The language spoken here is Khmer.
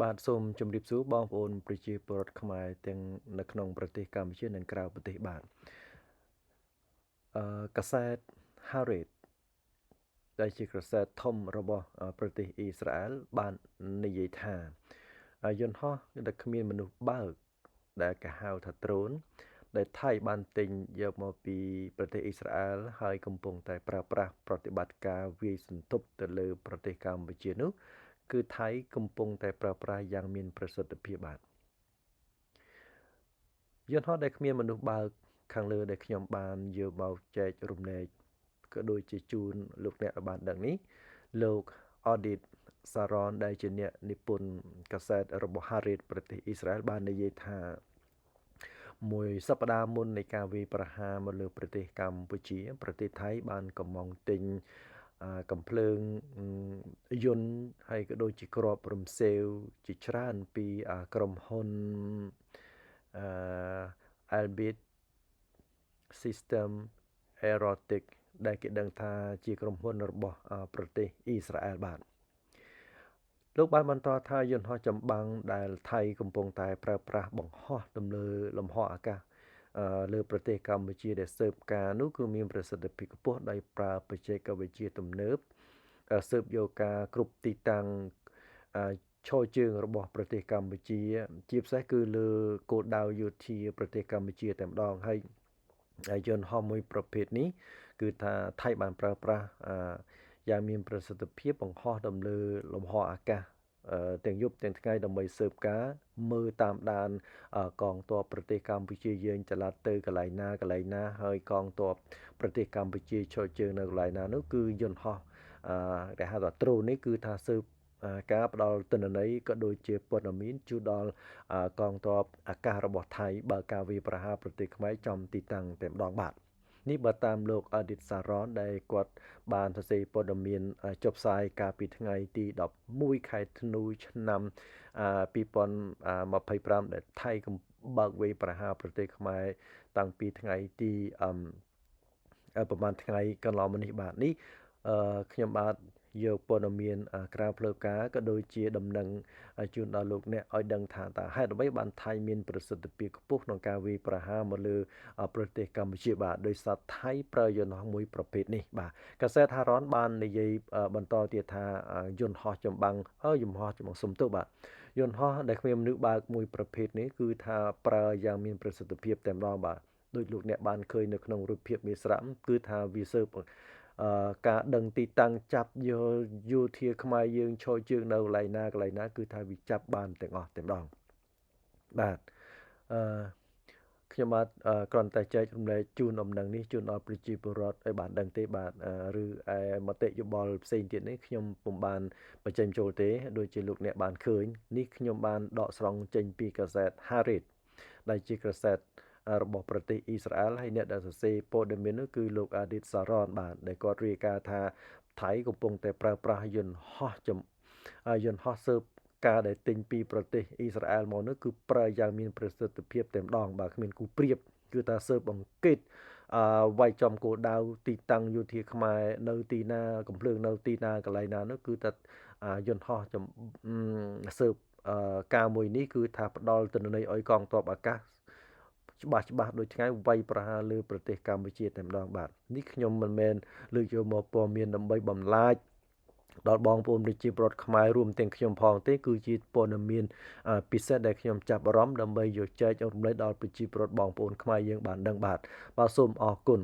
បាទសូមជម្រាបសួរបងប្អូនប្រជាពលរដ្ឋខ្មែរទាំងនៅក្នុងប្រទេសកម្ពុជានិងក្រៅប្រទេសបាទកាសែត Haaretz ដែលជាកាសែតធំរបស់ប្រទេសអ៊ីស្រាអែលបាននិយាយថាយន្តហោះដែលគ្មានមនុស្សបើកដែលគេហៅថា drone ដែលថៃបានទិញយកមកពីប្រទេសអ៊ីស្រាអែលហើយកំពុងតែប្រើប្រាស់ប្រតិបត្តិការវាយសន្ទប់ទៅលើប្រទេសកម្ពុជានោះគឺថៃកំពុងតែប្រើប្រាស់យ៉ាងមានប្រសិទ្ធភាពបាទយន្តហោះដែលគ្មានមនុស្សបើកខាងលើដែលខ្ញុំបានយកមកចែករំលែកក៏ដូចជាជូនលោកអ្នកបានដឹងនេះលោក Audit Saron ដែលជាអ្នកនិពន្ធកាសែតរបស់ Haaretz ប្រទេសអ៊ីស្រាអែលបាននិយាយថាមួយសប្តាហ៍មុននៃការវាយប្រហារមកលើប្រទេសកម្ពុជាប្រទេសថៃបានកំងទិញកំភ្លើងយន្តហើយក៏ដូចជាគ្រាប់រំសេវជាច្រើនពីក្រុមហ៊ុនElbit System Aerotic ដែលគេដឹងថាជាក្រុមហ៊ុនរបស់ប្រទេសអ៊ីស្រាអែលបាទលោកបានបន្តថាយន្តហោះចម្បាំងដែលថៃកំពុងតែប្រើប្រាស់បង្ហោះទៅលើលំហអាកាសលើប្រទេសកម្ពុជាដែលស៊ើបការនោះគឺមានប្រសិទ្ធភាពខ្ពស់ដោយប្រើបច្ចេកវិទ្យាទំនើបស៊ើបយកការគ្រប់ទីតាំងឈរជើងរបស់ប្រទេសកម្ពុជាជាពិសេសគឺលើគោលដៅយោធាប្រទេសកម្ពុជាតែម្ដងហើយយន្តហោះមួយប្រភេទនេះគឺថាថៃបានប្រើប្រាស់យ៉ាងមានប្រសិទ្ធភាពបង្ហោះទៅលើលំហអាកាសទាំងយប់ទាំងថ្ងៃដើម្បីស៊ើបការមើលតាមដានកងទ័ពប្រទេសកម្ពុជាយើងចល័តទៅកន្លែងណាហើយកងទ័ពប្រទេសកម្ពុជាឈរជើងនៅកន្លែងណានោះគឺយន្តហោះគេហៅថា drone នេះគឺថាស៊ើបការផ្ដល់ទិន្នន័យក៏ដូចជាព័ត៌មានជូនដល់កងទ័ពអាកាសរបស់ថៃបើការវាយប្រហារប្រទេសខ្មែរចំទីតាំងតែម្ដងបាទនេះបើតាមលោក Audit Saron ដែលគាត់បានសរសេរព័ត៌មានចុះផ្សាយកាលពីថ្ងៃទី11ខែធ្នូឆ្នាំ2025ដែលថៃបើកវាយប្រហារប្រទេសខ្មែរតាំងពីថ្ងៃទីប្រហែលថ្ងៃកន្លងមកនេះបាទនេះខ្ញុំបាទយកព័ត៌មានក្រៅផ្លូវការក៏ដូចជាដំណឹងជូនដល់លោកអ្នកឲ្យដឹងថាតើហេតុអ្វីបានថៃមានប្រសិទ្ធភាពខ្ពស់ក្នុងការវាយប្រហារមកលើប្រទេសកម្ពុជាបាទដោយសារថៃប្រើយន្តហោះមួយប្រភេទនេះបាទកាសែត Haron បាននិយាយបន្តទៀតថាយន្តហោះចម្បាំងសុំទោសបាទយន្តហោះដែលគ្មានមនុស្សបើកមួយប្រភេទនេះគឺថាប្រើយ៉ាងមានប្រសិទ្ធភាពតែម្ដងបាទដោយលោកអ្នកបានឃើញនៅក្នុងរូបភាពមេស្រាំគឺថាវាស៊ើបការដឹងទីតាំងចាប់យកយោធាខ្មែរយើងឈរជើងនៅកន្លែងណាគឺថាវាចាប់បានទាំងអស់តែម្ដងបាទអឺខ្ញុំបាទគ្រាន់តែចែករំលែកជូនដំណឹងនេះជូនដល់ប្រជាពលរដ្ឋឲ្យបានដឹងទេបាទឬឯមតិយោបល់ផ្សេងទៀតនេះខ្ញុំពុំបានបញ្ចេញចូលទេដូចជាលោកអ្នកបានឃើញនេះខ្ញុំបានដកស្រង់ចេញពីកាសែត Haaretz ដែលជាកាសែតរបស់ប្រទេសអ៊ីស្រាអែលហើយអ្នកដែលសរសេរព័ត៌មាននោះគឺលោក Audit Saron បាទដែលគាត់រាយការណ៍ថាថៃកំពុងតែប្រើប្រាស់យន្តហោះស៊ើបការដែលទិញពីប្រទេសអ៊ីស្រាអែលមកនោះគឺប្រើយ៉ាងមានប្រសិទ្ធភាពតែម្ដងបាទគ្មានគូប្រៀបគឺថាស៊ើបអង្កេតវាយចំគោលដៅទីតាំងយោធាខ្មែរនៅទីណាកំភ្លើងនៅទីណាកន្លែងណានោះគឺថាយន្តហោះស៊ើបការមួយនេះគឺថាផ្ដល់ទិន្នន័យឲ្យកងទ័ពអាកាសច្បាស់ដូចថ្ងៃវាយប្រហារលើប្រទេសកម្ពុជាតែម្ដងបាទនេះខ្ញុំមិនមែនលើកយកមកព័ត៌មានដើម្បីបំឡាញដល់បងប្អូនប្រជាពលរដ្ឋខ្មែររួមទាំងខ្ញុំផងទេគឺជាព័ត៌មានពិសេសដែលខ្ញុំចាប់អារម្មណ៍ដើម្បីយកចែករំលែកដល់ប្រជាពលរដ្ឋបងប្អូនខ្មែរយើងបានដឹងបាទសូមអរគុណ